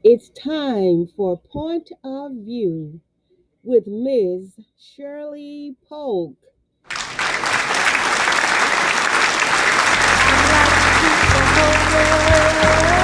It's time for Point of View with Ms. Shirley Polk. I'd like to keep the whole world.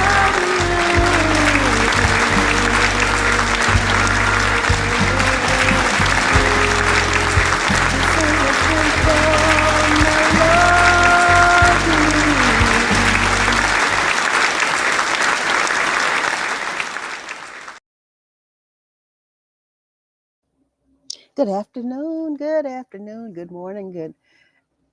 Good afternoon, good morning, good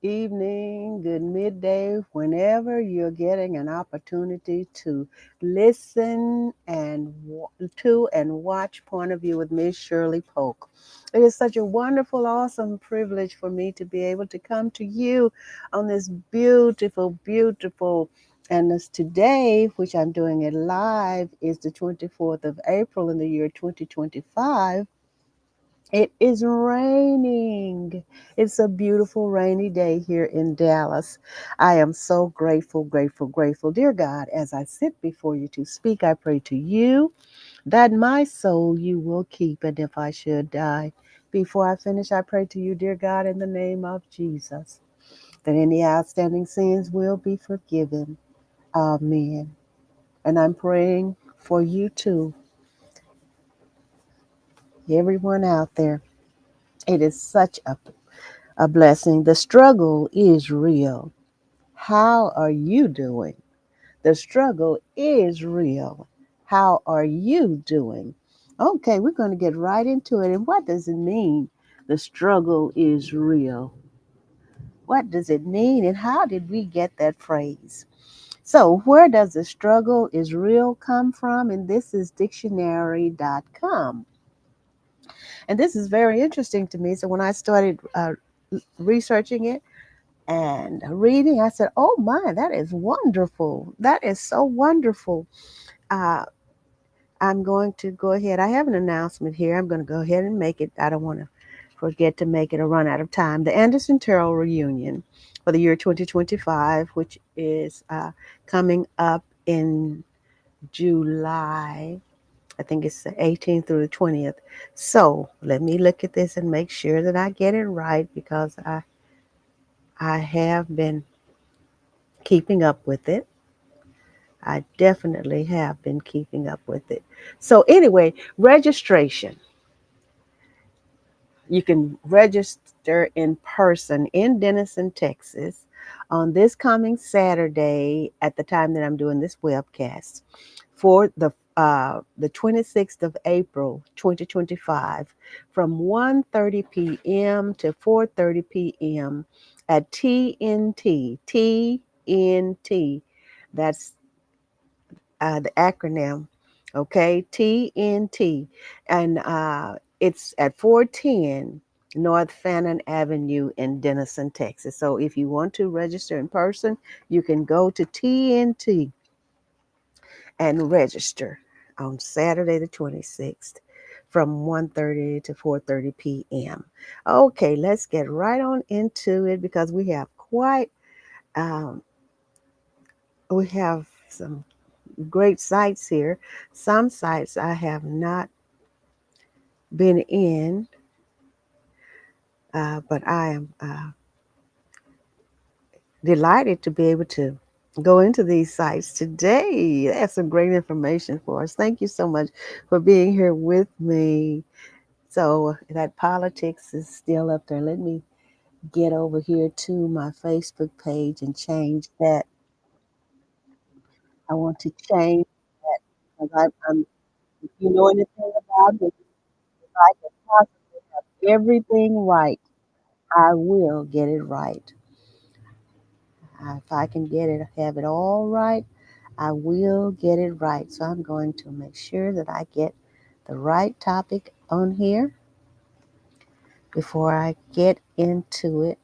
evening, good midday, whenever you're getting an opportunity to listen to and watch Point of View with Miss Shirley Polk. It is such a wonderful, awesome privilege for me to be able to come to you on this beautiful, and this today, which I'm doing it live, is the 24th of April in the year 2025. It is raining. It's a beautiful rainy day here in Dallas. I am so grateful. Dear God, as I sit before you to speak, I pray to you that my soul you will keep. And if I should die before I finish, I pray to you, dear God, in the name of Jesus, that any outstanding sins will be forgiven. Amen. And I'm praying for you too, everyone out there. It is such a blessing. The struggle is real. How are you doing? The struggle is real. How are you doing? Okay, we're going to get right into it. And what does it mean? The struggle is real. What does it mean? And how did we get that phrase? So, where does the struggle is real come from? And this is dictionary.com. And this is very interesting to me. So, when I started researching it, and reading, I said, oh my, that is wonderful. That is so wonderful. Uh, I'm going to go ahead. I have an announcement here. I'm going to go ahead and make it. I don't want to forget to make it or run out of time. The Anderson Terrell reunion for the year 2025, which is coming up in July. I think it's the 18th through the 20th. So let me look at this and make sure that I get it right because I have been keeping up with it. I definitely have been keeping up with it. So, anyway, registration. You can register in person in Denison, Texas on this coming Saturday at the time that I'm doing this webcast for the 26th of April 2025 from 1:30 p.m. to 4:30 p.m. at TNT. That's the acronym, okay, TNT, and it's at 410 North Fannin Avenue in Denison, Texas. So if you want to register in person, you can go to TNT and register on Saturday the 26th from 1:30 to 4:30 p.m. Okay, let's get right on into it because um, we have some great sites here. Some sites I have not been in, but I am delighted to be able to go into these sites today. That's some great information for us. Thank you so much for being here with me. So that politics is still up there. Let me get over here to my Facebook page and change that. I want to change that because if you know anything about it, if I can possibly have everything right, I will get it right. If I can have it all right, I will get it right. So I'm going to make sure that I get the right topic on here before I get into it.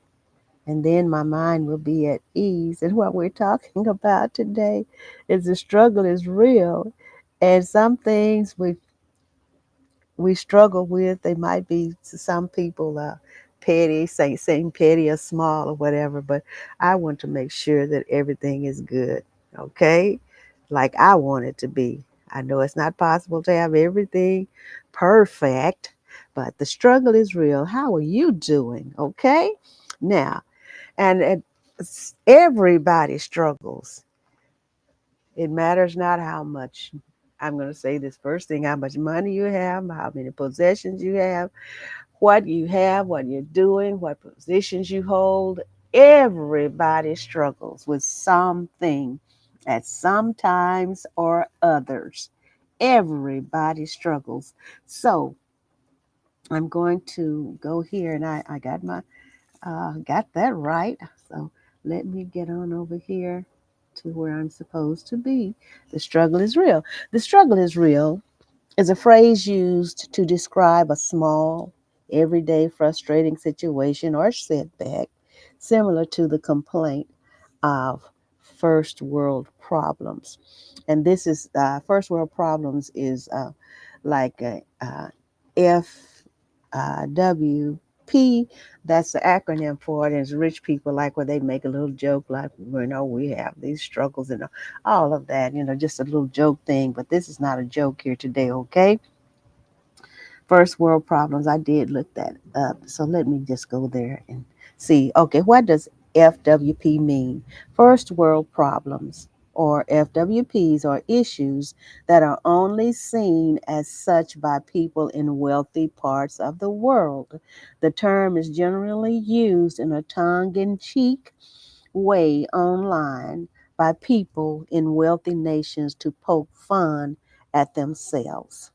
And then my mind will be at ease. And what we're talking about today is the struggle is real. And some things we struggle with. They might be to some people petty, saying petty or small or whatever, but I want to make sure that everything is good, okay? Like I want it to be. I know it's not possible to have everything perfect, but the struggle is real. How are you doing? Okay? Now, everybody struggles. It matters not how much, I'm going to say this first thing, how much money you have, how many possessions you have, what you're doing, what positions you hold. Everybody struggles with something at some times or others. Everybody struggles. So I'm going to go here, and I got that right. So let me get on over here to where I'm supposed to be. The struggle is real. The struggle is real is a phrase used to describe a small, everyday, frustrating situation or setback, similar to the complaint of first world problems. And this is first world problems is like a FWP. That's the acronym for it. It's rich people like where they make a little joke like, we have these struggles and all of that, just a little joke thing. But this is not a joke here today, okay? First world problems. I did look that up. So let me just go there and see. Okay, what does FWP mean? First world problems, or FWPs, are issues that are only seen as such by people in wealthy parts of the world. The term is generally used in a tongue in cheek way online by people in wealthy nations to poke fun at themselves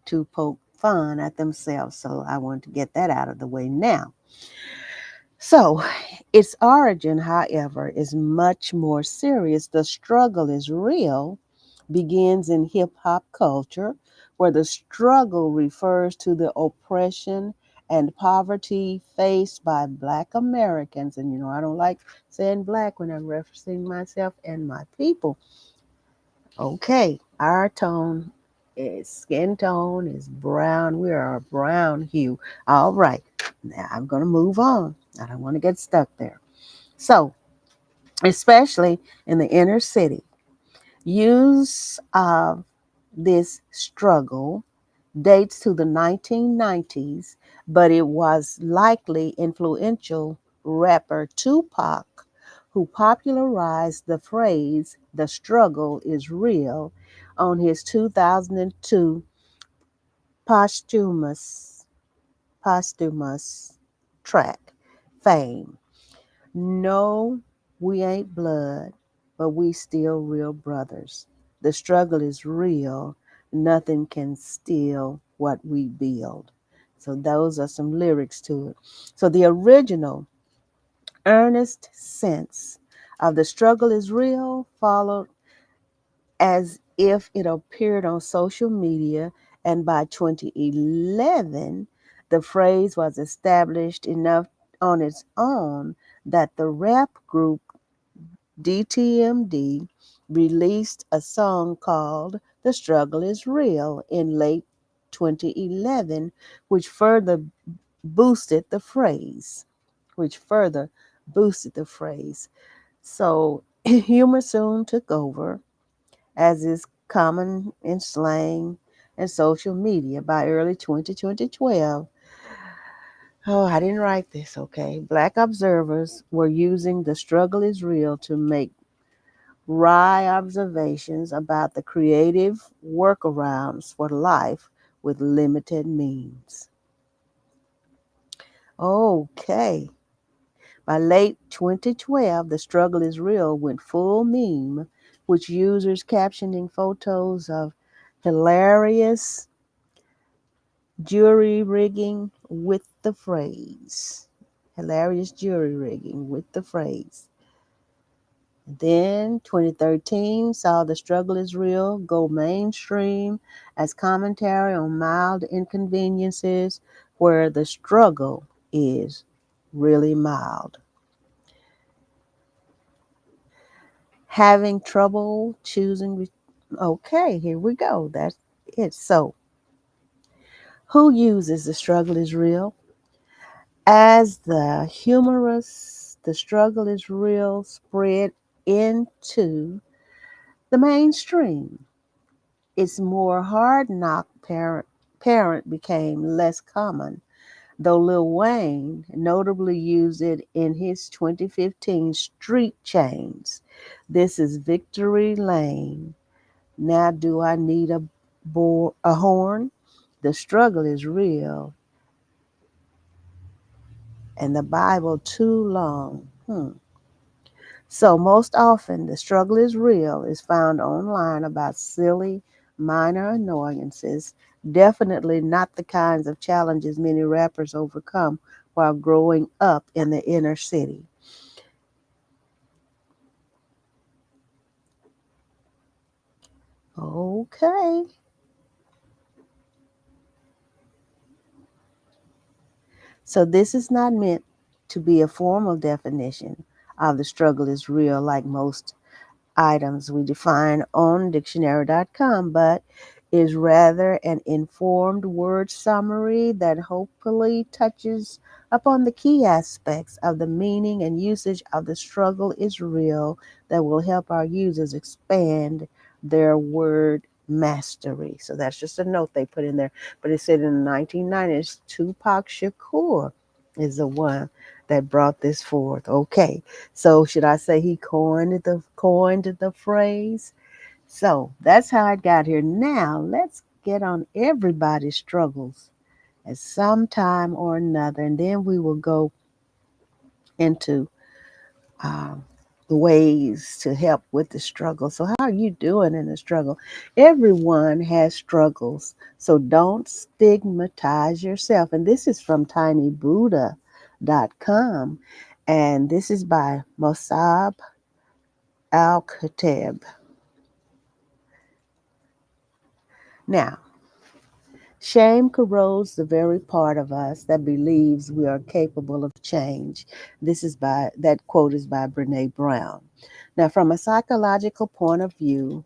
to poke fun at themselves. So I want to get that out of the way now. So its origin, however, is much more serious. The struggle is real, begins in hip hop culture, where the struggle refers to the oppression and poverty faced by Black Americans. And I don't like saying black when I'm referencing myself and my people. Okay, our skin tone is brown. We are a brown hue. All right, now I'm going to move on. I don't want to get stuck there. So, especially in the inner city, use of this struggle dates to the 1990s, but it was likely influential rapper Tupac who popularized the phrase "the struggle is real" on his 2002 posthumous posthumous track Fame. No, we ain't blood, but we still real brothers. The struggle is real. Nothing can steal what we build. So those are some lyrics to it. So the original earnest sense of the struggle is real followed as if it appeared on social media, and by 2011 the phrase was established enough on its own that the rap group DTMD released a song called The Struggle is Real in late 2011, which further boosted the phrase. Which further boosted the phrase. So humor soon took over, as is common in slang and social media. By early 2012, oh, I didn't write this, okay? Black observers were using the struggle is real to make wry observations about the creative workarounds for life with limited means. Okay. By late 2012, the struggle is real went full meme, with users captioning photos of hilarious jury rigging with the phrase. Hilarious jury rigging with the phrase. Then 2013 saw the struggle is real go mainstream as commentary on mild inconveniences where the struggle is really mild. Having trouble choosing. Okay, here we go. That's it. So, who uses the struggle is real? As the humorous, the struggle is real spread into The mainstream, its more hard knock parent became less common, though Lil Wayne notably used it in his 2015 Street Chains. This is Victory Lane. Now do I need a horn? The struggle is real, and the Bible too long. So most often, the struggle is real is found online about silly, minor annoyances, definitely not the kinds of challenges many rappers overcome while growing up in the inner city. Okay, so this is not meant to be a formal definition of the struggle is real like most items we define on dictionary.com, but is rather an informed word summary that hopefully touches upon the key aspects of the meaning and usage of the struggle is real that will help our users expand their word mastery. So that's just a note they put in there. But it said in the 1990s, Tupac Shakur is the one that brought this forth. Okay, so should I say he coined the phrase? So that's how I got here. Now let's get on everybody's struggles at some time or another, and then we will go into um, the ways to help with the struggle. So how are you doing in the struggle? Everyone has struggles, so don't stigmatize yourself. And this is from tinybuddha.com, and this is by Mossab Al-Khatib. Now, shame corrodes the very part of us that believes we are capable of change. That quote is by Brene Brown. Now, from a psychological point of view,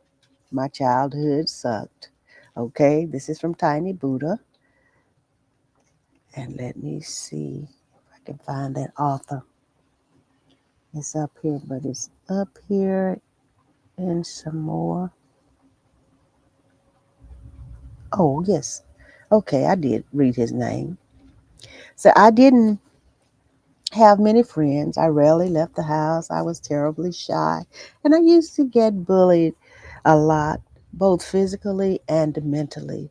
my childhood sucked. Okay, this is from Tiny Buddha. And let me see if I can find that author. It's up here, but it's up here and some more. Oh, yes. Okay, I did read his name. So I didn't have many friends. I rarely left the house. I was terribly shy. And I used to get bullied a lot, both physically and mentally.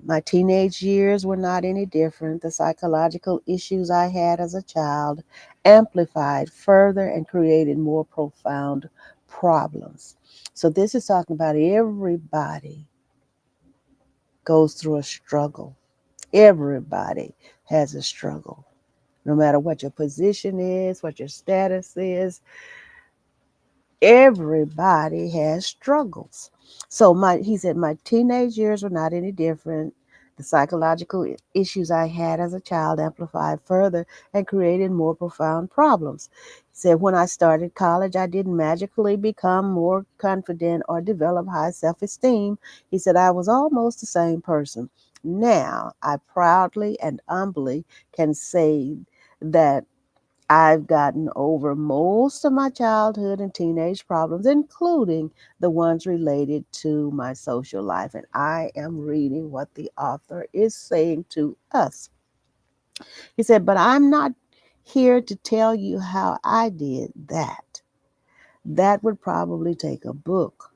My teenage years were not any different. The psychological issues I had as a child amplified further and created more profound problems. So, this is talking about everybody goes through a struggle. Everybody has a struggle. No matter what your position is, what your status is, everybody has struggles. So he said my teenage years were not any different. The psychological issues I had as a child amplified further and created more profound problems. He said when I started college, I didn't magically become more confident or develop high self-esteem. He said I was almost the same person. Now I proudly and humbly can say that I've gotten over most of my childhood and teenage problems, including the ones related to my social life. And I am reading what the author is saying to us. He said, but I'm not here to tell you how I did that. That would probably take a book.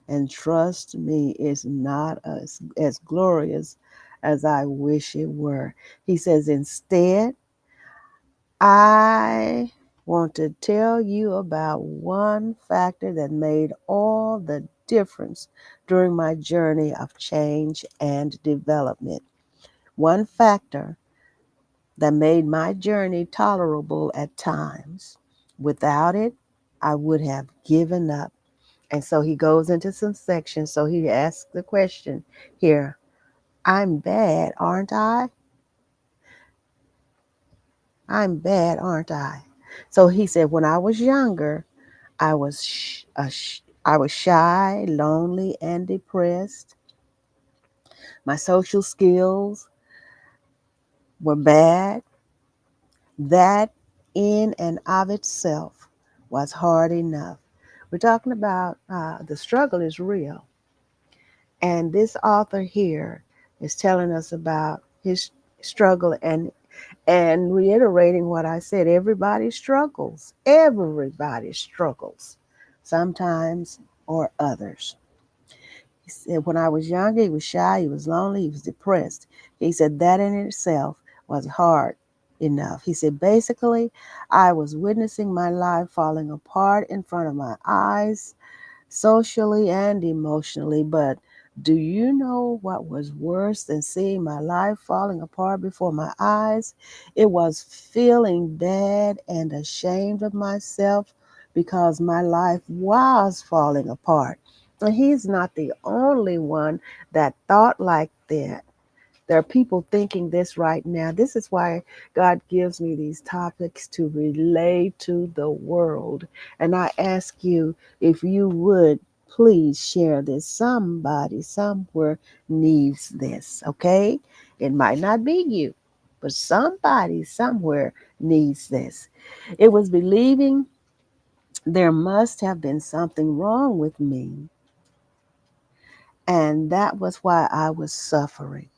And trust me, it's not as glorious as I wish it were. He says, instead, I want to tell you about one factor that made all the difference during my journey of change and development. One factor that made my journey tolerable at times. Without it, I would have given up. And so he goes into some sections. So he asks the question here, I'm bad, aren't I? I'm bad, aren't I? So he said, when I was younger, I was shy, lonely, and depressed. My social skills were bad. That in and of itself was hard enough. We're talking about the struggle is real. And this author here is telling us about his struggle and reiterating what I said. Everybody struggles. Everybody struggles. Sometimes or others. He said, when I was younger, he was shy, he was lonely, he was depressed. He said that in itself was hard enough. He said, basically, I was witnessing my life falling apart in front of my eyes, socially and emotionally. But do you know what was worse than seeing my life falling apart before my eyes? It was feeling bad and ashamed of myself because my life was falling apart. And he's not the only one that thought like that. There are people thinking this right now. This is why God gives me these topics to relay to the world. And I ask you if you would please share this. Somebody somewhere needs this, okay? It might not be you, but somebody somewhere needs this. It was believing there must have been something wrong with me, and that was why I was suffering.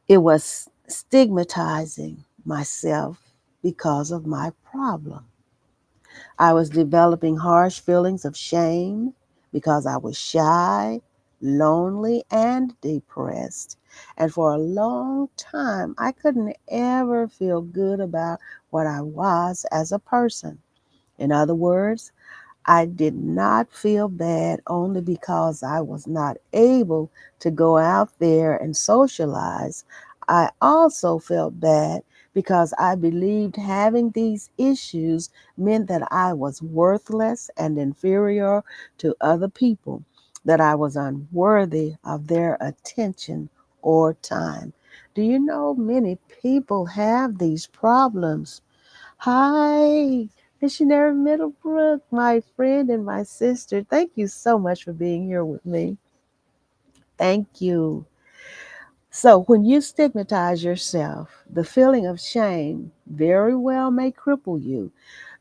It was stigmatizing myself because of my problem. I was developing harsh feelings of shame because I was shy, lonely, and depressed. And for a long time, I couldn't ever feel good about what I was as a person. In other words, I did not feel bad only because I was not able to go out there and socialize. I also felt bad because I believed having these issues meant that I was worthless and inferior to other people, that I was unworthy of their attention or time. Do you know many people have these problems? Hi, Missionary Middlebrook, my friend and my sister. Thank you so much for being here with me. Thank you. So, when you stigmatize yourself, the feeling of shame very well may cripple you.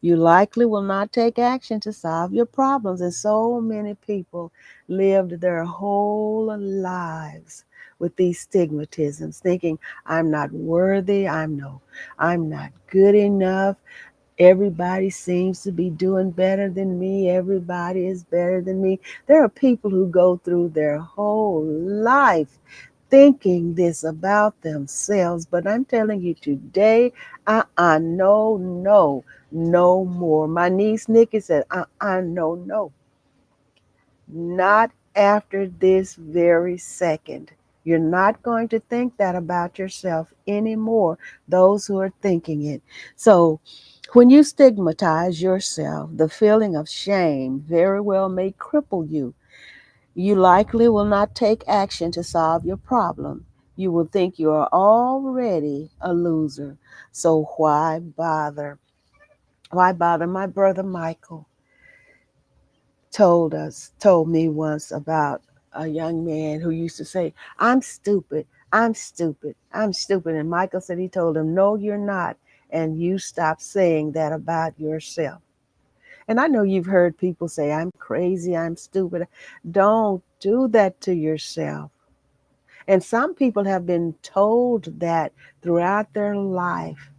You likely will not take action to solve your problems. And so many people lived their whole lives with these stigmatisms, thinking, I'm not worthy, I'm not good enough. Everybody seems to be doing better than me. Everybody is better than me. There are people who go through their whole life thinking this about themselves. But I'm telling you today, no, no, no more. My niece Nikki said, no, no. Not after this very second. You're not going to think that about yourself anymore, those who are thinking it. So, when you stigmatize yourself, the feeling of shame very well may cripple you. You likely will not take action to solve your problem. You will think you are already a loser. So, why bother? Why bother? My brother Michael told me once about a young man who used to say, I'm stupid, I'm stupid, I'm stupid. And Michael said he told him, no, you're not. And you stop saying that about yourself. And I know you've heard people say, I'm crazy, I'm stupid. Don't do that to yourself. And some people have been told that throughout their life.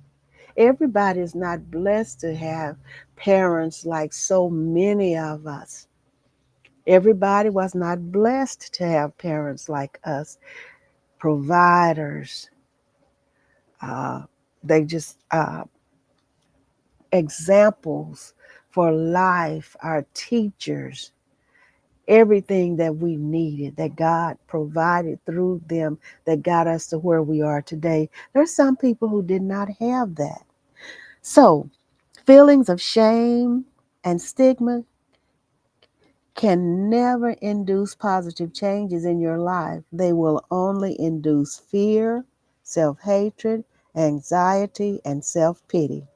Everybody is not blessed to have parents like so many of us. Everybody was not blessed to have parents like us, providers. Uh, they just examples for life, our teachers, everything that we needed, that God provided through them, that got us to where we are today. There's some people who did not have that. So, feelings of shame and stigma can never induce positive changes in your life. They will only induce fear, self hatred, anxiety, and self pity.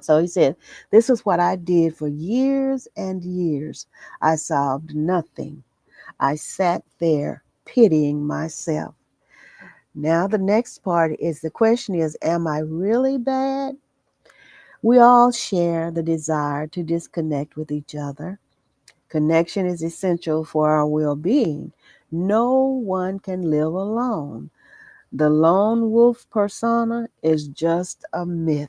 So he said, this is what I did for years and years. I solved nothing. I sat there pitying myself. Now, the next part is the question is, am I really bad? We all share the desire to disconnect with each other. Connection is essential for our well being. No one can live alone. The lone wolf persona is just a myth.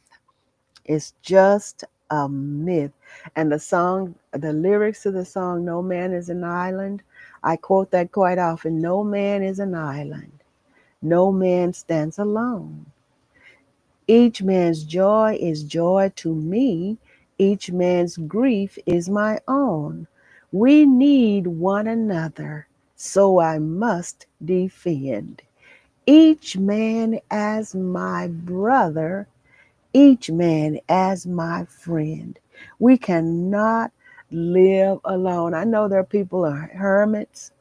It's just a myth. And the lyrics to the song, No Man is an Island, I quote that quite often. No man is an island. No man stands alone. Each man's joy is joy to me. Each man's grief is my own. We need one another, so I must defend. Each man as my brother, each man as my friend. We cannot live alone. I know there are people who are hermits,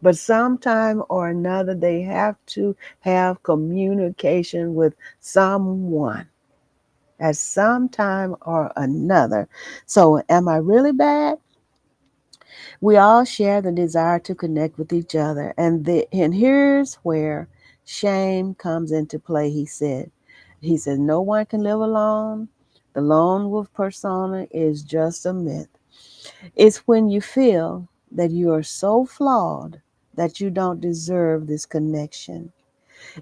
but sometime or another they have to have communication with someone at some time or another. So, am I really bad? We all share the desire to connect with each other, and here's where shame comes into play. He said, no one can live alone. The lone wolf persona is just a myth. It's when you feel that you are so flawed that you don't deserve this connection.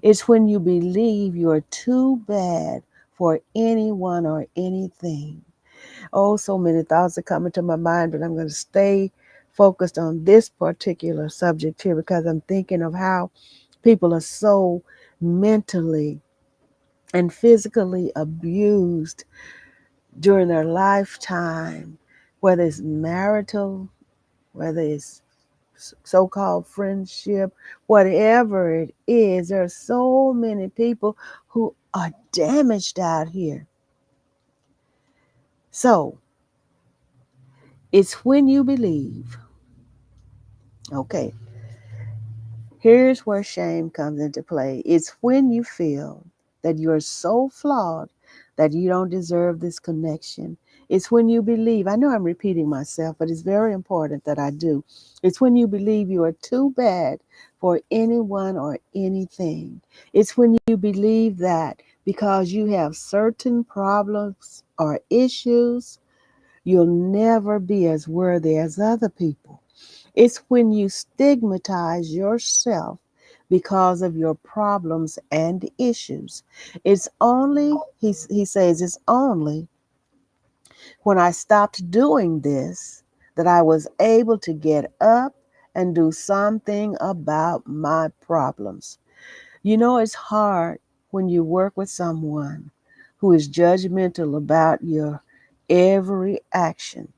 It's when you believe you are too bad for anyone or anything. Oh, so many thoughts are coming to my mind, but I'm going to stay focused on this particular subject here because I'm thinking of how people are so mentally and physically abused during their lifetime, whether it's marital, whether it's so called friendship, whatever it is. There are so many people who are damaged out here. So it's when you believe, okay, here's where shame comes into play. It's when you feel that you're so flawed that you don't deserve this connection. It's when you believe, I know I'm repeating myself, but it's very important that I do. It's when you believe you are too bad for anyone or anything. It's when you believe that because you have certain problems or issues, you'll never be as worthy as other people. It's when you stigmatize yourself because of your problems and issues. It's only, he says, it's only when I stopped doing this that I was able to get up and do something about my problems. You know, it's hard when you work with someone who is judgmental about your every action.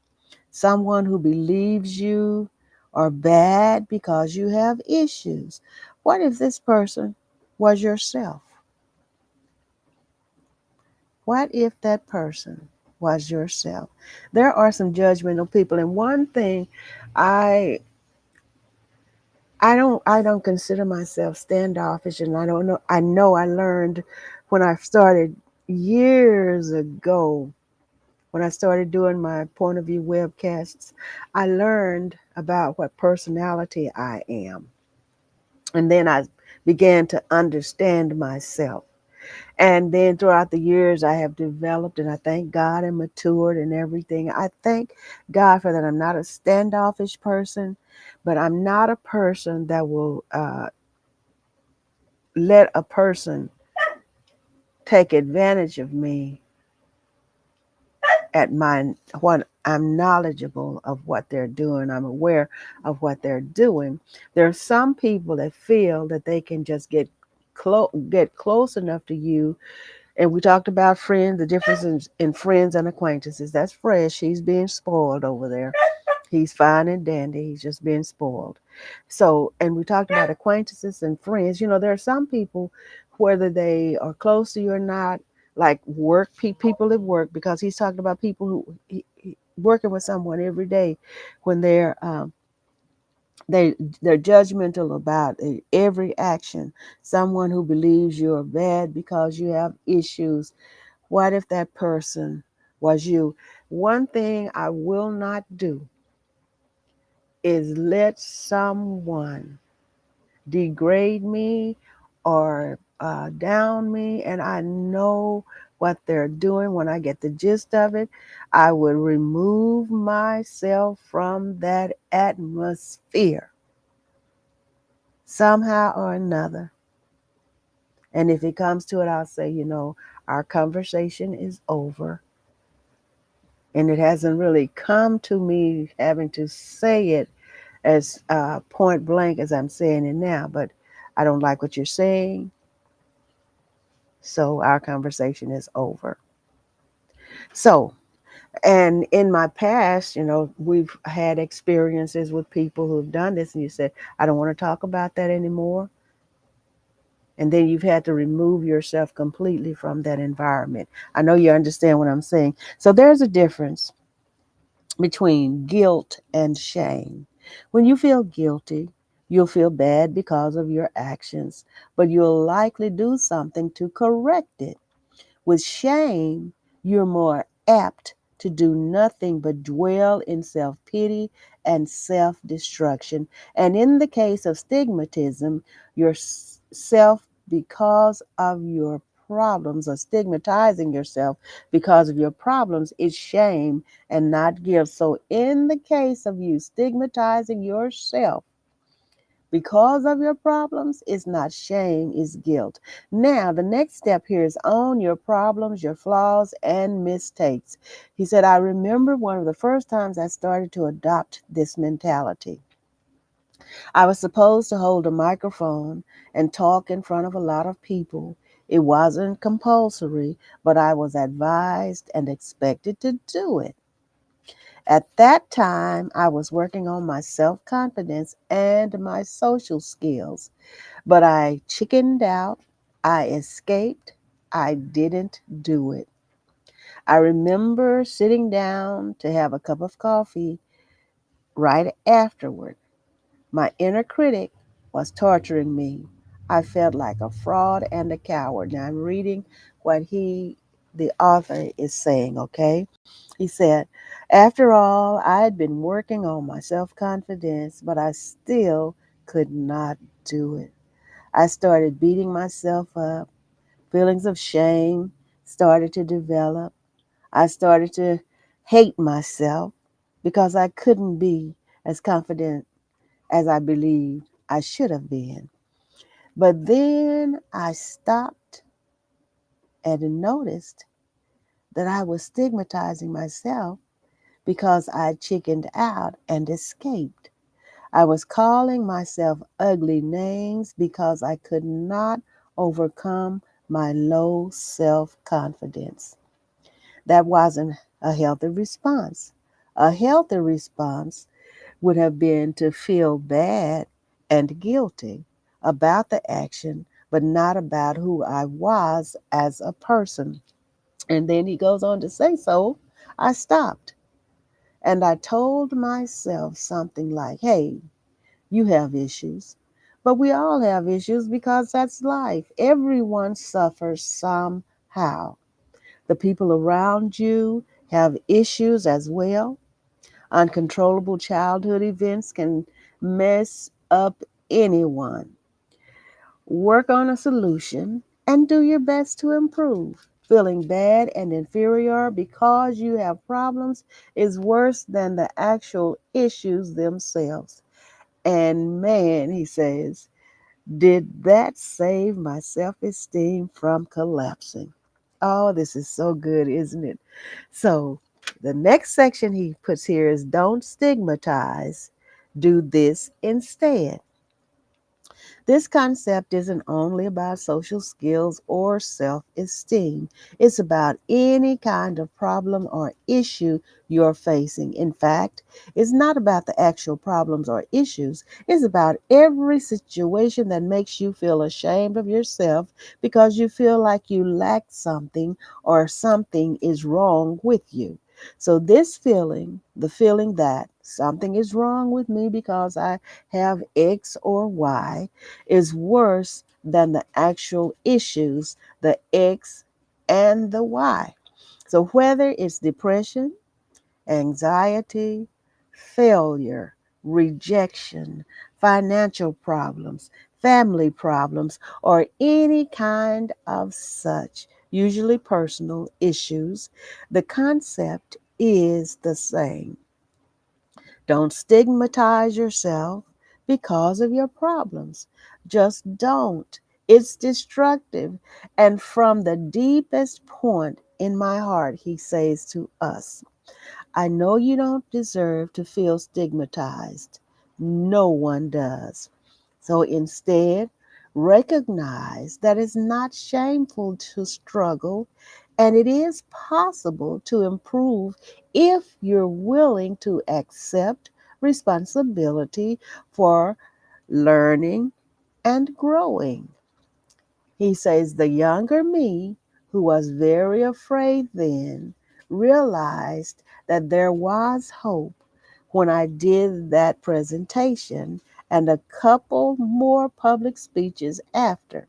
Someone who believes you are bad because you have issues. What if this person was yourself? What if that person was yourself? There are some judgmental people, and one thing I I don't consider myself standoffish, and I know I learned when I started years ago when I started doing my point of view webcasts, I learned about what personality I am. And then I began to understand myself. And then throughout the years, I have developed, and I thank God and matured and everything. I thank God for that. I'm not a standoffish person, but I'm not a person that will let a person take advantage of me at my when I'm knowledgeable of what they're doing, I'm aware of what they're doing. There are some people that feel that they can just get close enough to you. And we talked about friends, the difference in friends and acquaintances. That's fresh. He's being spoiled over there. He's fine and dandy. He's just being spoiled. So, and we talked about acquaintances and friends. You know, there are some people, whether they are close to you or not, like people at work, because he's talking about people working with someone every day when they they're judgmental about every action. Someone who believes you're bad because you have issues. What if that person was you? One thing I will not do is let someone degrade me or down me, and I know what they're doing, when I get the gist of it, I would remove myself from that atmosphere somehow or another. And if it comes to it, I'll say, our conversation is over. And it hasn't really come to me having to say it as point blank as I'm saying it now, but I don't like what you're saying. So our conversation is over. So, and in my past, we've had experiences with people who've done this, and you said, I don't want to talk about that anymore. And then you've had to remove yourself completely from that environment. I know you understand what I'm saying. So there's a difference between guilt and shame. When you feel guilty, you'll feel bad because of your actions, but you'll likely do something to correct it. With shame, you're more apt to do nothing but dwell in self pity and self destruction. And in the case of stigmatism, yourself because of your problems, or stigmatizing yourself because of your problems, is shame and not guilt. So, in the case of you stigmatizing yourself, because of your problems, it's not shame, it's guilt. Now, the next step here is own your problems, your flaws, and mistakes. He said, I remember one of the first times I started to adopt this mentality. I was supposed to hold a microphone and talk in front of a lot of people. It wasn't compulsory, but I was advised and expected to do it. At that time, I was working on my self confidence and my social skills. But I chickened out. I escaped. I didn't do it. I remember sitting down to have a cup of coffee right afterward. My inner critic was torturing me. I felt like a fraud and a coward. Now I'm reading what the author, is saying, okay? He said, after all, I had been working on my self confidence, but I still could not do it. I started beating myself up. Feelings of shame started to develop. I started to hate myself because I couldn't be as confident as I believed I should have been. But then I stopped and noticed that I was stigmatizing myself because I chickened out and escaped. I was calling myself ugly names because I could not overcome my low self confidence. That wasn't a healthy response. A healthy response would have been to feel bad and guilty about the action, but not about who I was as a person. And then he goes on to say, so I stopped and I told myself something like, hey, you have issues. But we all have issues because that's life. Everyone suffers somehow. The people around you have issues as well. Uncontrollable childhood events can mess up anyone. Work on a solution and do your best to improve. Feeling bad and inferior because you have problems is worse than the actual issues themselves. And man, he says, did that save my self esteem from collapsing? Oh, this is so good, isn't it? So, the next section he puts here is don't stigmatize, do this instead. This concept isn't only about social skills or self esteem, it's about any kind of problem or issue you're facing. In fact, it's not about the actual problems or issues, it's about every situation that makes you feel ashamed of yourself because you feel like you lack something or something is wrong with you. So, this feeling, the feeling that something is wrong with me because I have X or Y, is worse than the actual issues, the X and the Y. So, whether it's depression, anxiety, failure, rejection, financial problems, family problems, or any kind of such, usually personal issues, the concept is the same. Don't stigmatize yourself because of your problems. Just don't. It's destructive. And from the deepest point in my heart, he says to us, I know you don't deserve to feel stigmatized. No one does. So instead, recognize that it's not shameful to struggle and it is possible to improve if you're willing to accept responsibility for learning and growing. He says, the younger me, who was very afraid then, realized that there was hope when I did that presentation and a couple more public speeches after.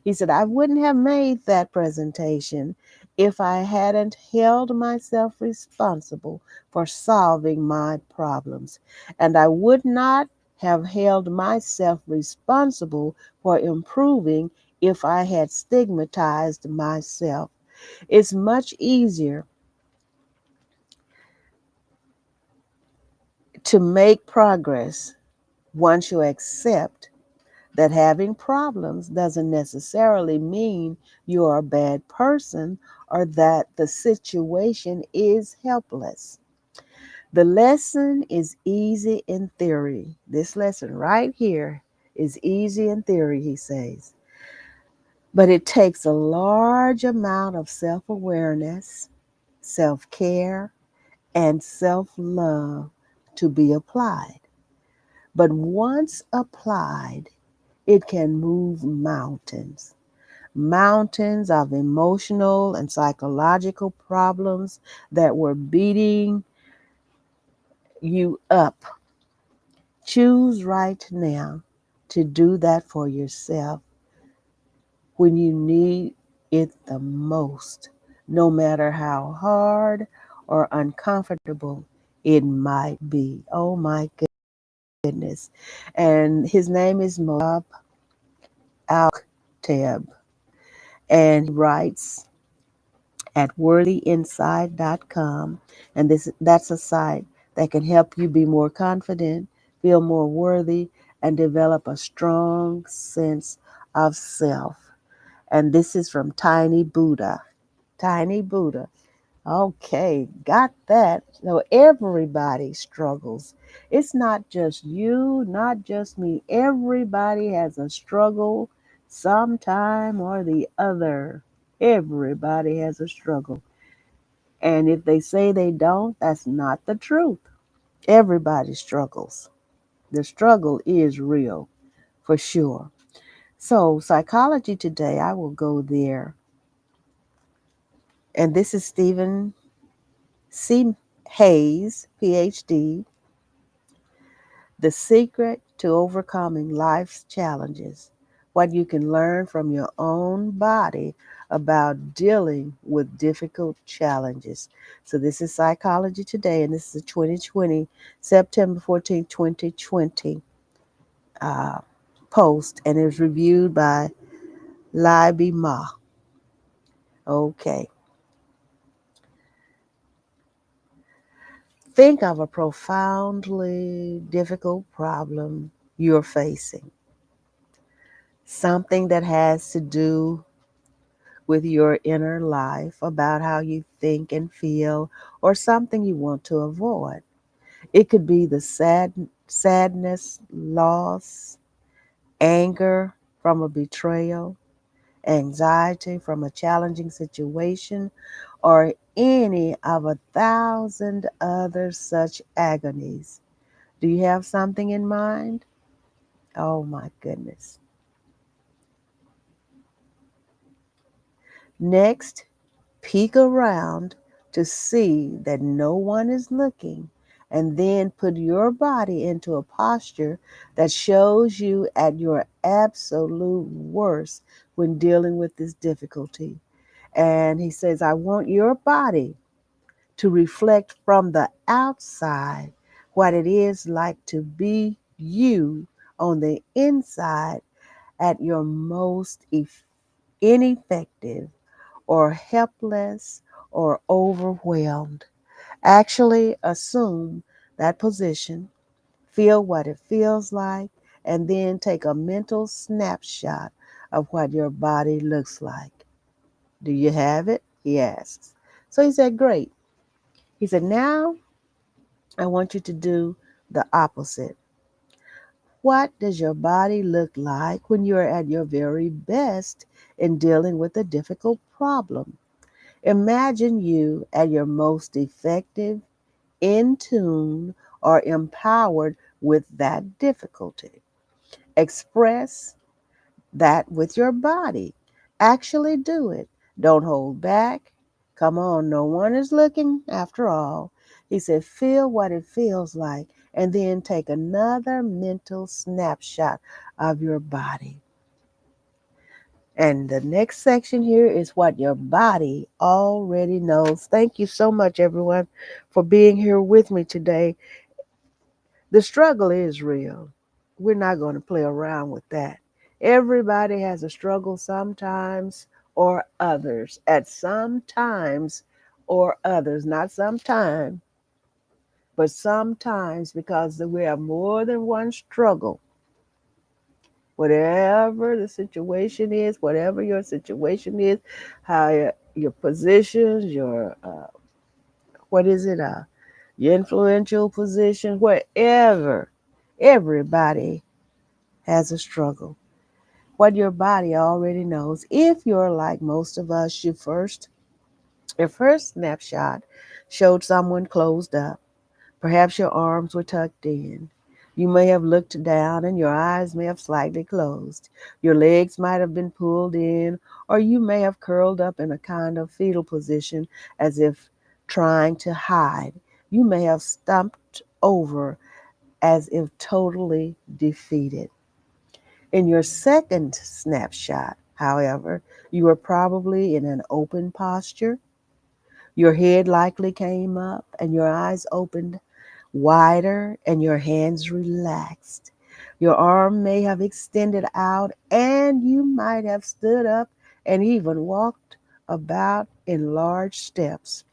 He said, I wouldn't have made that presentation if I hadn't held myself responsible for solving my problems. And I would not have held myself responsible for improving if I had stigmatized myself. It's much easier to make progress once you accept that having problems doesn't necessarily mean you're a bad person or that the situation is helpless. The lesson is easy in theory. This lesson right here is easy in theory, he says. But it takes a large amount of self awareness, self care, and self love to be applied. But once applied, it can move mountains. Mountains of emotional and psychological problems that were beating you up. Choose right now to do that for yourself when you need it the most, no matter how hard or uncomfortable it might be. Oh my goodness. And his name is Moab Al-Teb, and he writes at worthyinside.com. And that's a site that can help you be more confident, feel more worthy, and develop a strong sense of self. And this is from Tiny Buddha. Tiny Buddha. Okay, got that. So everybody struggles. It's not just you, not just me. Everybody has a struggle sometime or the other. Everybody has a struggle. And if they say they don't, that's not the truth. Everybody struggles. The struggle is real, for sure. So, psychology today, I will go there. And this is Stephen C. Hayes, PhD, The Secret to Overcoming Life's Challenges. What you can learn from your own body about dealing with difficult challenges. So, this is Psychology Today, and this is a 2020, September 14th, 2020 uh, post, and it was reviewed by Libby Ma. Okay. Think of a profoundly difficult problem you're facing. Something that has to do with your inner life, about how you think and feel, or something you want to avoid. It could be the sadness, loss, anger from a betrayal, anxiety from a challenging situation, or any of 1,000 other such agonies. Do you have something in mind? Oh my goodness. Next, peek around to see that no one is looking, and then put your body into a posture that shows you at your absolute worst when dealing with this difficulty. And he says, I want your body to reflect from the outside what it is like to be you on the inside at your most ineffective or helpless or overwhelmed. Actually assume that position, feel what it feels like, and then take a mental snapshot of what your body looks like. Do you have it? He asks. So he said, great. He said, now I want you to do the opposite. What does your body look like when you're at your very best in dealing with a difficult problem? Imagine you at your most effective, in tune, or empowered with that difficulty. Express that with your body. Actually do it. Don't hold back. Come on, no one is looking after all. He said, feel what it feels like, and then take another mental snapshot of your body. And the next section here is what your body already knows. Thank you so much, everyone, for being here with me today. The struggle is real. We're not going to play around with that. Everybody has a struggle sometimes or others, at some times or others, not sometime, but sometimes, because we have more than one struggle. Whatever the situation is, whatever your situation is, how your positions, your what is it, your influential position, wherever, everybody has a struggle. What your body already knows. If you're like most of us, your first snapshot showed someone closed up. Perhaps your arms were tucked in. You may have looked down and your eyes may have slightly closed. Your legs might have been pulled in, or you may have curled up in a kind of fetal position as if trying to hide. You may have stumped over as if totally defeated. In your second snapshot, however, you were probably in an open posture. Your head likely came up and your eyes opened wider and your hands relaxed. Your arm may have extended out and you might have stood up and even walked about in large steps.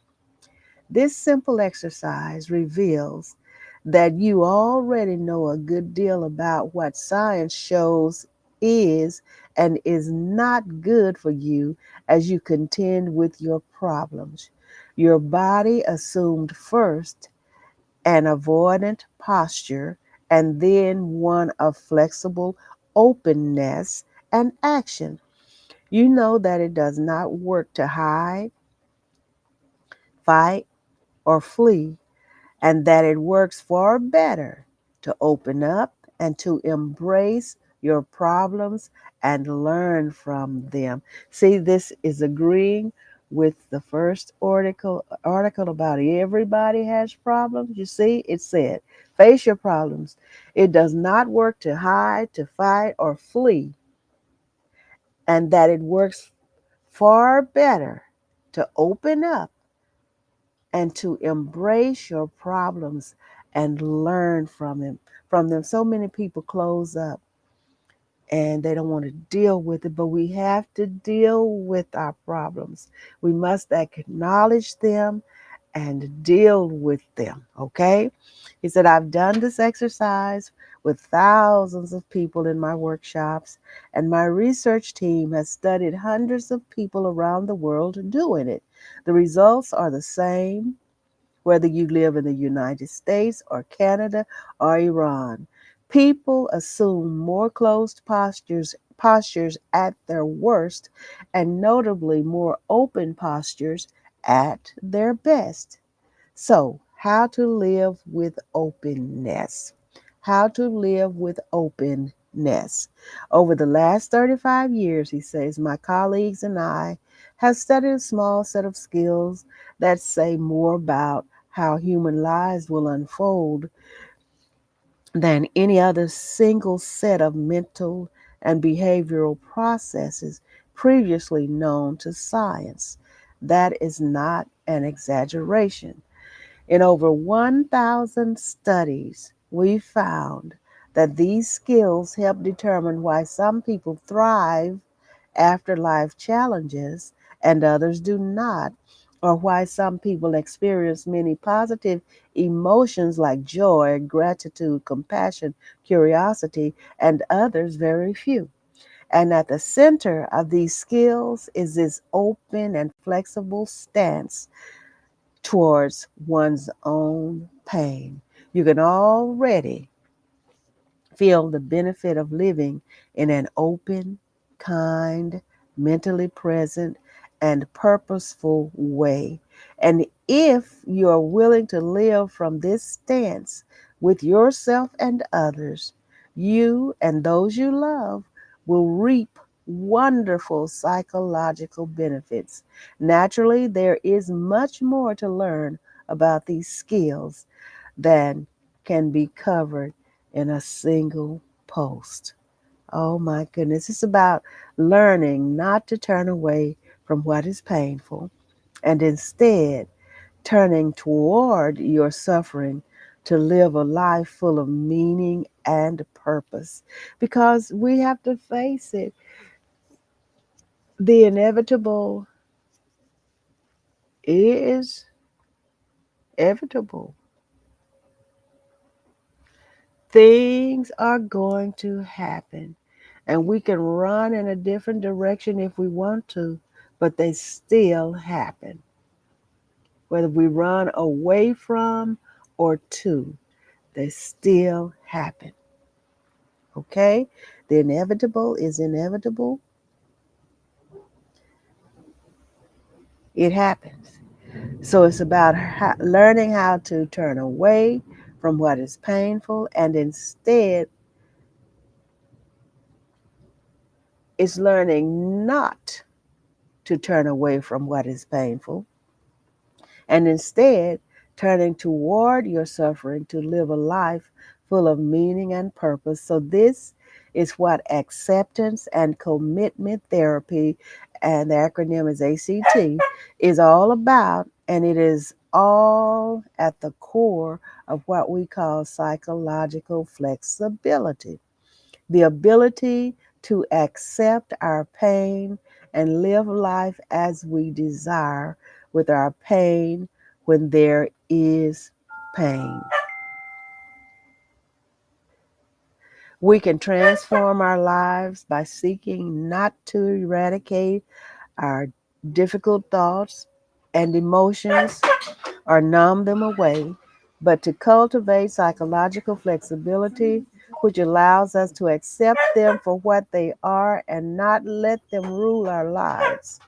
This simple exercise reveals that you already know a good deal about what science shows is and is not good for you as you contend with your problems. Your body assumed first an avoidant posture and then one of flexible openness and action. You know that it does not work to hide, fight, or flee, and that it works far better to open up and to embrace your problems and learn from them. See, this is agreeing with the first article about everybody has problems. You see, it said, face your problems. It does not work to hide, to fight, or flee, and that it works far better to open up and to embrace your problems and learn from them. So many people close up and they don't want to deal with it, but we have to deal with our problems. We must acknowledge them and deal with them, okay? He said, I've done this exercise with thousands of people in my workshops, and my research team has studied hundreds of people around the world doing it. The results are the same whether you live in the United States or Canada or Iran. People assume more closed postures at their worst, and notably more open postures at their best. So, how to live with openness. How to live with openness. Over the last 35 years, he says, my colleagues and I have studied a small set of skills that say more about how human lives will unfold than any other single set of mental and behavioral processes previously known to science. That is not an exaggeration. In over 1,000 studies, we found that these skills help determine why some people thrive after life challenges and others do not, or why some people experience many positive emotions like joy, gratitude, compassion, curiosity, and others very few. And at the center of these skills is this open and flexible stance towards one's own pain. You can already feel the benefit of living in an open, kind, mentally present, and purposeful way. And if you are willing to live from this stance with yourself and others, you and those you love will reap wonderful psychological benefits. Naturally, there is much more to learn about these skills than can be covered in a single post. Oh my goodness. It's about learning not to turn away from what is painful and instead turning toward your suffering to live a life full of meaning and purpose. Because we have to face it, the inevitable is inevitable. Things are going to happen. And we can run in a different direction if we want to, but they still happen. Whether we run away from or to, they still happen. Okay? The inevitable is inevitable. It happens. So it's about learning how to turn away from what is painful and instead it's learning not to turn away from what is painful and instead turning toward your suffering to live a life full of meaning and purpose. So, this is what acceptance and commitment therapy, and the acronym is ACT, is all about. And it is all at the core of what we call psychological flexibility, the ability to accept our pain and live life as we desire with our pain when there is pain. We can transform our lives by seeking not to eradicate our difficult thoughts and emotions or numb them away, but to cultivate psychological flexibility, which allows us to accept them for what they are and not let them rule our lives.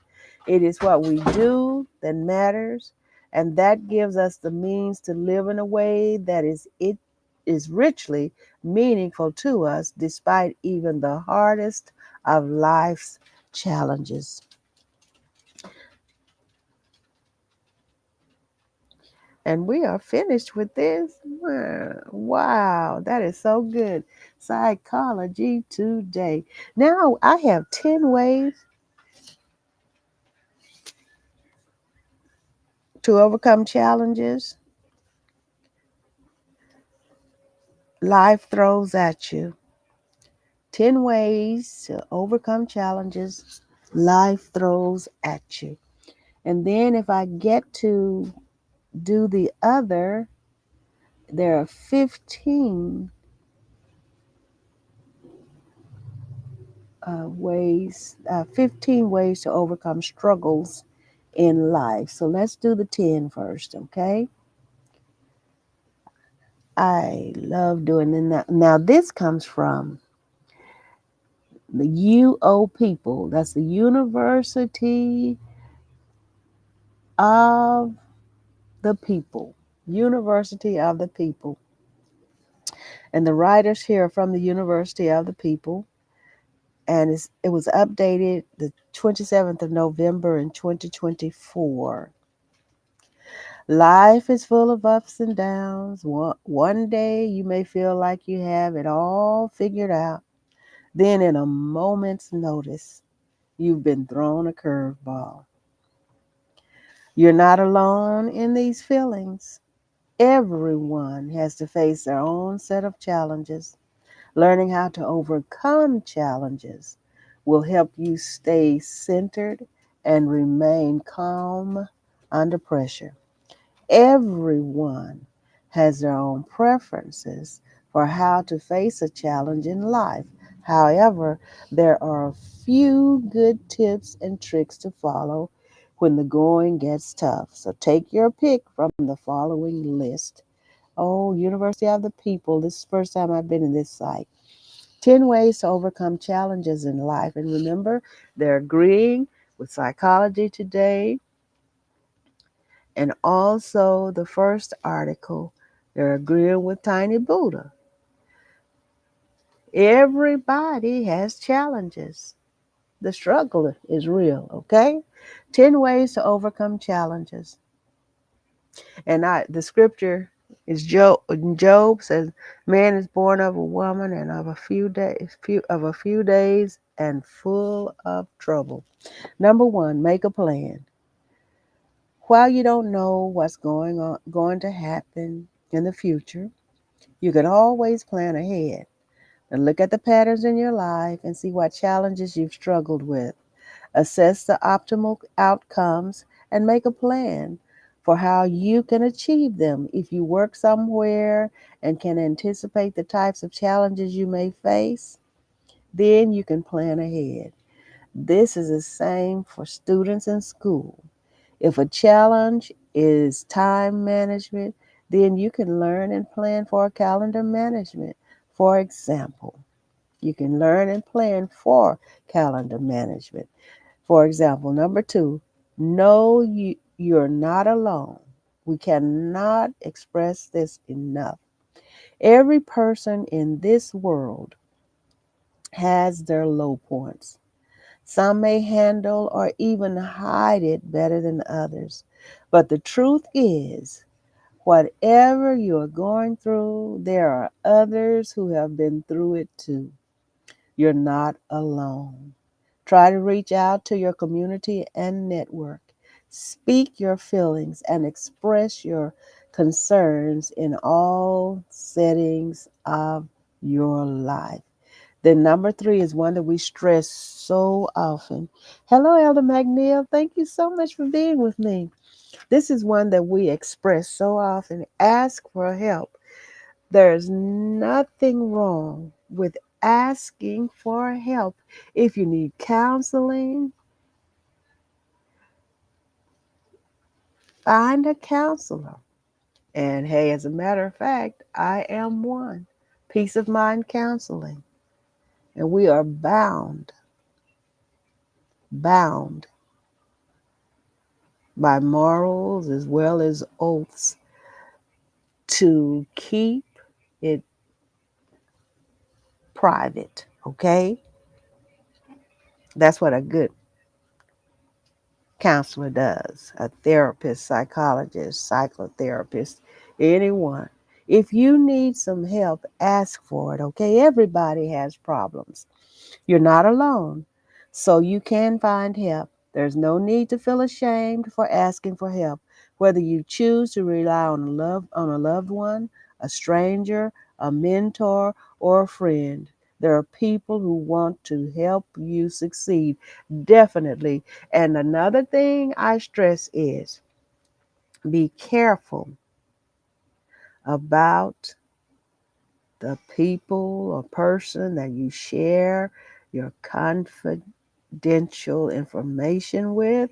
It is what we do that matters, and that gives us the means to live in a way that is richly meaningful to us despite even the hardest of life's challenges. And we are finished with this. Wow, that is so good. Psychology today. Now I have 10 ways to overcome challenges life throws at you. 10 ways to overcome challenges life throws at you. And then if I get to do the other, there are 15 ways to overcome struggles in life. So let's do the 10 first, okay? I love doing that. Now, this comes from the UO people. That's the University of the People. University of the People. And the writers here are from the University of the People. And it was updated the 27th of November in 2024. Life is full of ups and downs. One day you may feel like you have it all figured out. Then, in a moment's notice, you've been thrown a curveball. You're not alone in these feelings. Everyone has to face their own set of challenges. Learning how to overcome challenges will help you stay centered and remain calm under pressure. Everyone has their own preferences for how to face a challenge in life. However, there are a few good tips and tricks to follow when the going gets tough. So take your pick from the following list. Oh, University of the People, this is the first time I've been in this site. 10 ways to overcome challenges in life. And remember, they're agreeing with Psychology Today, and also the first article, they're agreeing with Tiny Buddha. Everybody has challenges. The struggle is real, okay? 10 ways to overcome challenges. And the scripture is Job says, man is born of a woman and of a few days and full of trouble. Number one, make a plan. While you don't know what's going to happen in the future, you can always plan ahead and look at the patterns in your life and see what challenges you've struggled with. Assess the optimal outcomes and make a plan for how you can achieve them. If you work somewhere and can anticipate the types of challenges you may face, then you can plan ahead. This is the same for students in school. If a challenge is time management, then you can learn and plan for calendar management. For example, you can learn and plan for calendar management. For example, number two, know you're not alone. We cannot express this enough. Every person in this world has their low points. Some may handle or even hide it better than others. But the truth is, whatever you are going through, there are others who have been through it too. You're not alone. Try to reach out to your community and network. Speak your feelings and express your concerns in all settings of your life. Then number three is one that we stress so often. Hello, Elder McNeil. Thank you so much for being with me. This is one that we express so often. Ask for help. There's nothing wrong with asking for help. If you need counseling, find a counselor. And hey, as a matter of fact, I am one. Peace of Mind Counseling. And we are bound by morals as well as oaths to keep it private, okay? That's what a good counselor does, a therapist, psychologist, psychotherapist, anyone. If you need some help, ask for it, okay? Everybody has problems. You're not alone, so you can find help. There's no need to feel ashamed for asking for help. Whether you choose to rely on a loved one, a stranger, a mentor, or a friend, there are people who want to help you succeed. Definitely. And another thing I stress is be careful about the people or person that you share your confidential information with,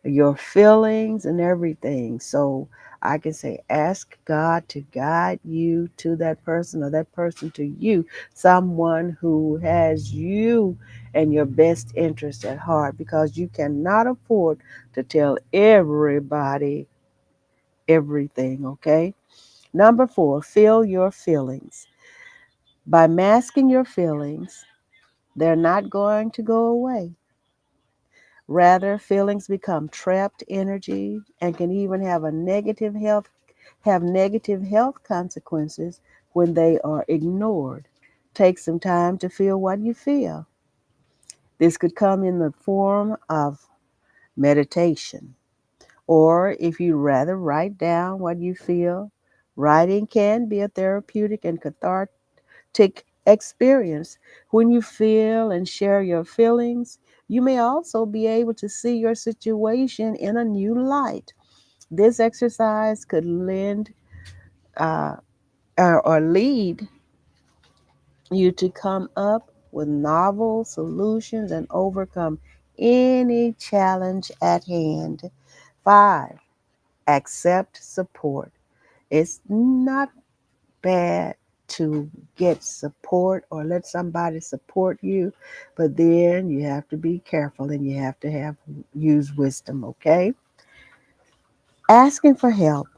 your feelings and everything. So I can say, ask God to guide you to that person or that person to you, someone who has you and your best interest at heart, because you cannot afford to tell everybody everything, okay? Number four, feel your feelings. By masking your feelings, they're not going to go away. Rather, feelings become trapped energy and can even have negative health consequences when they are ignored. Take some time to feel what you feel. This could come in the form of meditation, or if you rather write down what you feel. Writing can be a therapeutic and cathartic experience. When you feel and share your feelings, You may also be able to see your situation in a new light. This exercise could lend uh, or lead you to come up with novel solutions and overcome any challenge at hand. Five, accept support. It's not bad to get support or let somebody support you, but then you have to be careful and you have to have use wisdom, okay? Asking for help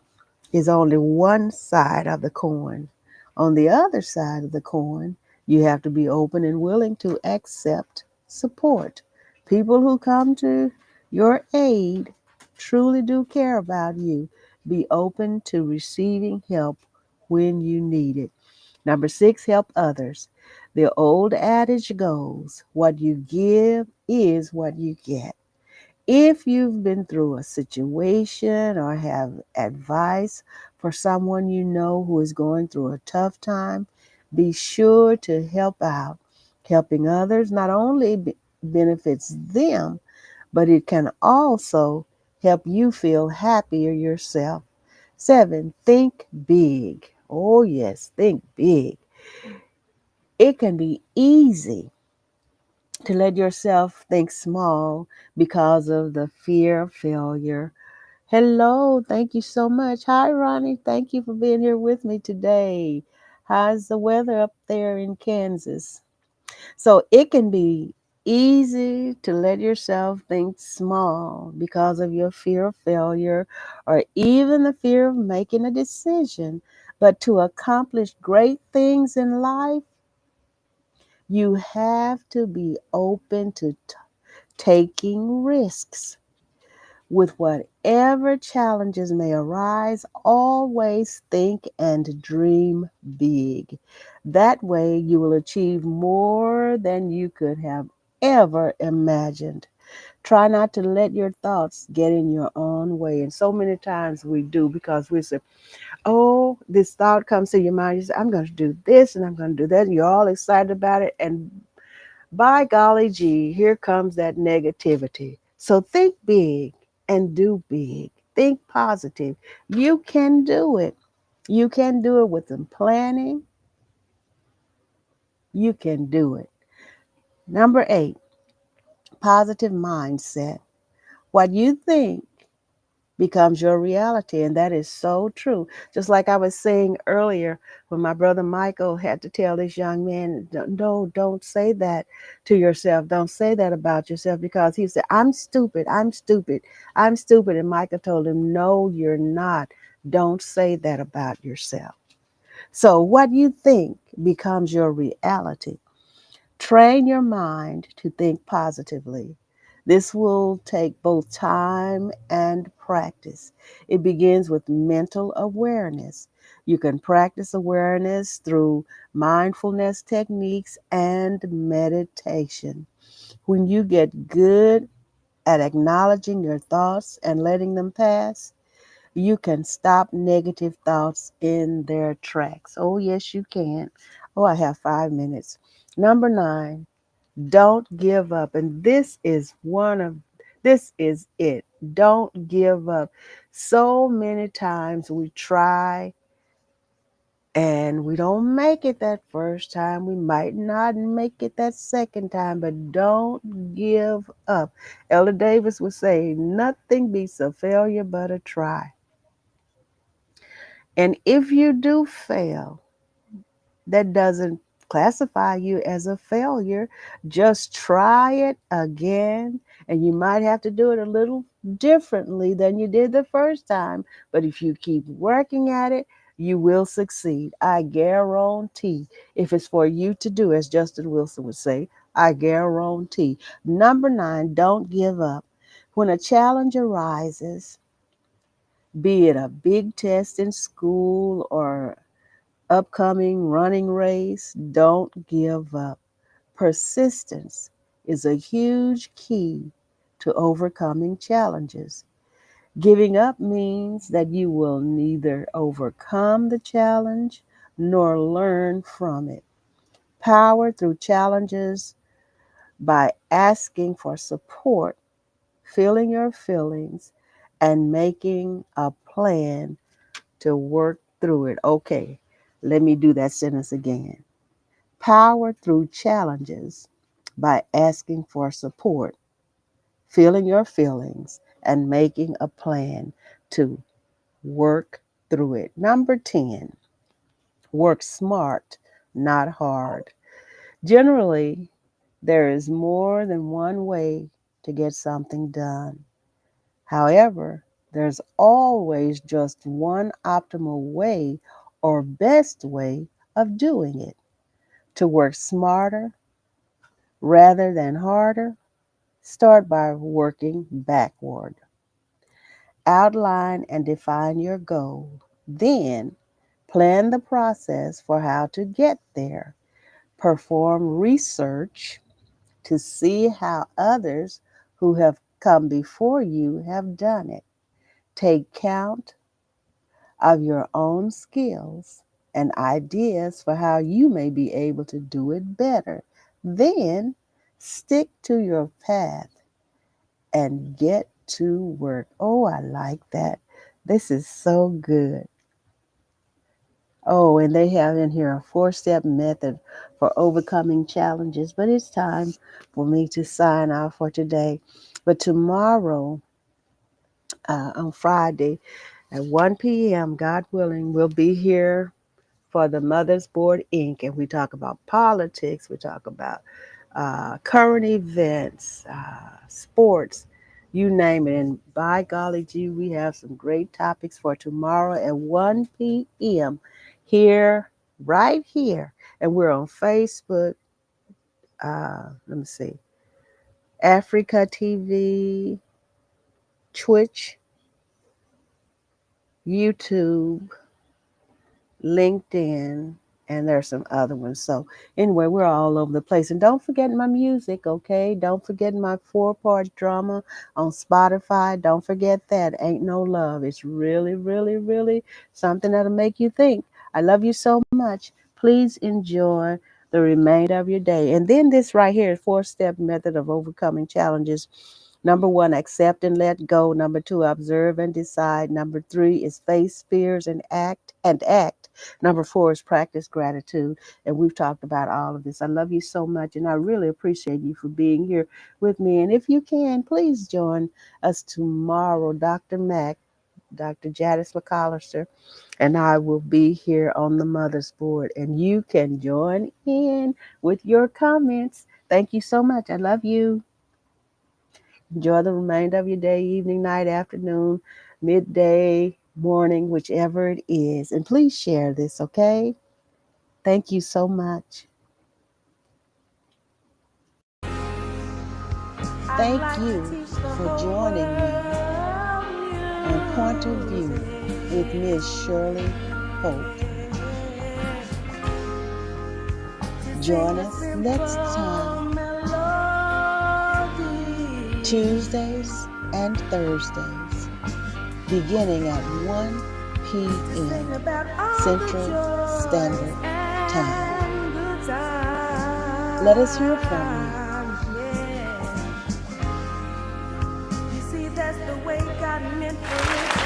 is only one side of the coin. On the other side of the coin, you have to be open and willing to accept support. People who come to your aid truly do care about you. Be open to receiving help when you need it. Number six, help others. The old adage goes, what you give is what you get. If you've been through a situation or have advice for someone you know who is going through a tough time, be sure to help out. Helping others not only benefits them, but it can also help you feel happier yourself. Seven, think big. Oh, yes, think big. It can be easy to let yourself think small because of the fear of failure. Hello, thank you so much. Hi, Ronnie. Thank you for being here with me today. How's the weather up there in Kansas? So it can be easy to let yourself think small because of your fear of failure or even the fear of making a decision. But to accomplish great things in life, you have to be open to taking risks. With whatever challenges may arise, always think and dream big. That way, you will achieve more than you could have ever imagined. Try not to let your thoughts get in your own way. And so many times we do because we say, oh, this thought comes to your mind. You say, I'm going to do this and I'm going to do that. And you're all excited about it. And by golly gee, here comes that negativity. So think big and do big. Think positive. You can do it. You can do it with some planning. You can do it. Number eight, positive mindset. What you think becomes your reality. And that is so true. Just like I was saying earlier, when my brother Michael had to tell this young man, no, don't say that to yourself. Don't say that about yourself because he said, I'm stupid. I'm stupid. I'm stupid. And Michael told him, no, you're not. Don't say that about yourself. So what you think becomes your reality. Train your mind to think positively. This will take both time and practice. It begins with mental awareness. You can practice awareness through mindfulness techniques and meditation. When you get good at acknowledging your thoughts and letting them pass, you can stop negative thoughts in their tracks. Oh, yes, you can. Oh, I have 5 minutes. Number nine, don't give up. And this is it. Don't give up. So many times we try and we don't make it that first time. We might not make it that second time, but don't give up. Elder Davis would say, nothing beats a failure but a try. And if you do fail, that doesn't classify you as a failure. Just try it again, and you might have to do it a little differently than you did the first time. But if you keep working at it, you will succeed. I guarantee. If it's for you to do, as Justin Wilson would say, I guarantee. Number nine, don't give up. When a challenge arises, be it a big test in school or upcoming running race, don't give up. Persistence is a huge key to overcoming challenges. Giving up means that you will neither overcome the challenge nor learn from it. Power through challenges by asking for support, feeling your feelings, and making a plan to work through it. Okay, let me do that sentence again. Power through challenges by asking for support, feeling your feelings, and making a plan to work through it. Number 10, work smart, not hard. Generally, there is more than one way to get something done. However, there's always just one optimal way or best way of doing it. To work smarter rather than harder, start by working backward. Outline and define your goal. Then, plan the process for how to get there. Perform research to see how others who have come before you have done it. Take count of your own skills and ideas for how you may be able to do it better. Then stick to your path and get to work. Oh, I like that. This is so good. Oh, and they have in here a 4-step method for overcoming challenges. But it's time for me to sign off for today. But tomorrow, on Friday at 1 p.m., God willing, we'll be here for the Mothers Board Inc. And we talk about politics, we talk about current events, sports, you name it. And by golly gee, we have some great topics for tomorrow at 1 p.m. here, right here. And we're on Facebook, let me see, Africa TV, Twitch, YouTube, LinkedIn, and there's some other ones. So anyway, we're all over the place. And don't forget my music, okay? Don't forget my 4-part drama on Spotify. Don't forget that. Ain't No Love. It's really, really, really something that'll make you think. I love you so much. Please enjoy the remainder of your day. And then this right here, 4-step method of overcoming challenges. Number 1, accept and let go. Number 2, observe and decide. Number 3 is face fears and act. Number 4 is practice gratitude. And we've talked about all of this. I love you so much, and I really appreciate you for being here with me. And if you can, please join us tomorrow. Dr. Mack, Dr. Jadis McCollister, and I will be here on the Mother's Board. And you can join in with your comments. Thank you so much. I love you. Enjoy the remainder of your day, evening, night, afternoon, midday, morning, whichever it is. And please share this, okay? Thank you so much. Thank you for joining me on Point of View with Miss Shirley Polk. Join us next time, Tuesdays and Thursdays, beginning at 1 p.m. Central Standard Time. Let us hear from you. You see, that's the way God meant for it.